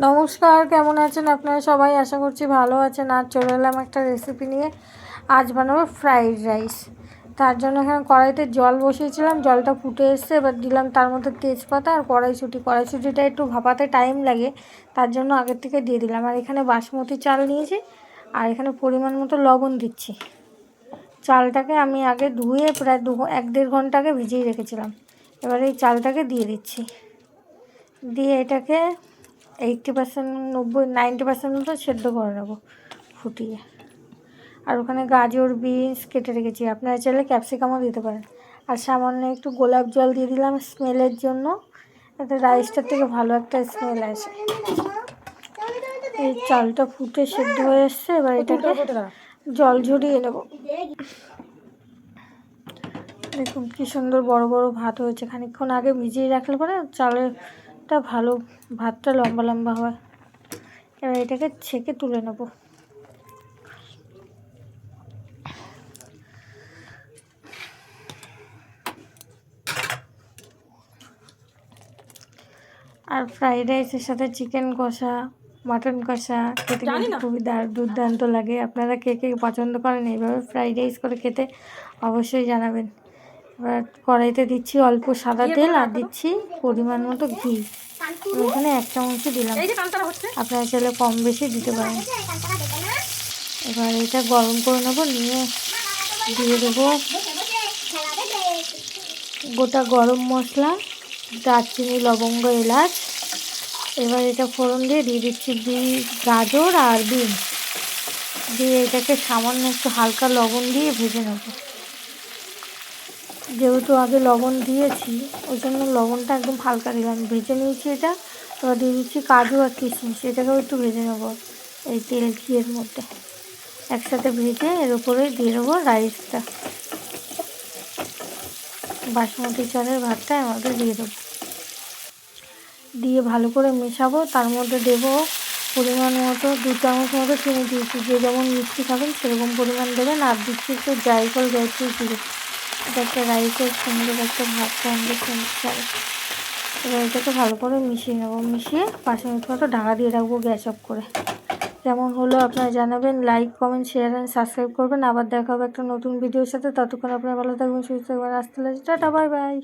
নমস্কার, কেমন আছেন আপনারা সবাই? আশা করছি ভালো আছেন। আজ চলে এলাম একটা রেসিপি নিয়ে। আজ বানাবো ফ্রাইড রাইস। তার জন্য এখানে কড়াইতে জল বসিয়েছিলাম, জলটা ফুটে এসছে। এবার দিলাম তার মধ্যে তেজপাতা আর কড়াইশুঁটিটা একটু ভাপাতে টাইম লাগে, তার জন্য আগের থেকে দিয়ে দিলাম। আর এখানে বাসমতি চাল নিয়েছি, আর এখানে পরিমাণ মতো লবণ দিচ্ছি। চালটাকে আমি আগে ধুয়ে প্রায় 1-1.5 ঘন্টা আগে ভিজিয়ে রেখেছিলাম। এবার এই চালটাকে দিয়ে দিচ্ছি, দিয়ে এটাকে 80%, 90% মতো সেদ্ধ করে নেবো ফুটিয়ে। আর ওখানে গাজর, বিনস কেটে রেখেছি, আপনারা চাইলে ক্যাপসিকামও দিতে পারেন। আর সামান্য একটু গোলাপ জল দিয়ে দিলাম স্মেলের জন্য, এতে রাইসটার থেকে ভালো একটা স্মেল আসে। এই চালটা ফুটে সেদ্ধ হয়ে এসছে, এবার এটাকে জল ঝরিয়ে নেব। দেখুন কি সুন্দর বড় বড় ভাত হয়েছে। খানিকক্ষণ আগে ভিজিয়ে রাখলে পরে চালেরটা ভালো, ভাতটা লম্বা লম্বা হয়। এবার এটাকে ছেঁকে তুলে নেব। আর ফ্রাইড রাইসের সাথে চিকেন কষা, মাটন কষা খেতে কিন্তু খুবই দুর্দান্ত লাগে। আপনারা কে কে পছন্দ করেন এইভাবে ফ্রাইড রাইস করে খেতে অবশ্যই জানাবেন। এবার কড়াইতে দিচ্ছি অল্প সাদা তেল, আর দিচ্ছি পরিমাণ মতো ঘি। এখানে 1 চামচই দিলাম, আপনারা চাইলে কম বেশি দিতে পারেন। এবার এটা গরম করে নেবো, নিয়ে দিয়ে দেবো গোটা গরম মশলা, দারচিনি, লবঙ্গ, এলাচ। এবার এটা ফোড়ন দিয়ে দিচ্ছি গাজর আর বিন, দিয়ে এটাকে সামান্য একটু হালকা লবণ দিয়ে ভেজে নেব। যেহেতু আগে লবণ দিয়েছি ওই জন্য লবণটা একদম হালকা দিলাম, ভেজে নিয়েছি এটা। এবার দিয়ে দিচ্ছি কাজু আর কিশমিশ, এটাকেও একটু ভেজে নেব এই তেল ঘিয়ের মধ্যে। একসাথে ভেজে এর উপরে দিয়ে দেবো রাইসটা, বাসমতি চালের ভাতটা এর মধ্যে দিয়ে দেবো, দিয়ে ভালো করে মেশাবো। তার মধ্যে দেবো পরিমাণ মতো 2 চামচ মতো চিনি দিয়েছি, যে যেমন মিষ্টি খাবেন সেরকম পরিমাণ দেবেন। আর দিচ্ছি একটু জায়ফল, জয়ত্রী জিরে। এটা একটা রাইসের সুন্দর একটা ভাত কন্ডিশন চাই। এবার এটাকে ভালো করে মিশিয়ে নেবো, মিশিয়ে 5 মিনিট মতো ঢাকা দিয়ে রাখবো গ্যাস অফ করে। কেমন হলো আপনারা জানাবেন, like, comment, share and subscribe করবেন। আবার দেখা হবে একটা নতুন ভিডিওর সাথে। ততক্ষণ আপনারা ভালো থাকবেন, সুস্থ থাকবেন। আসতে টাটা, বাই বাই।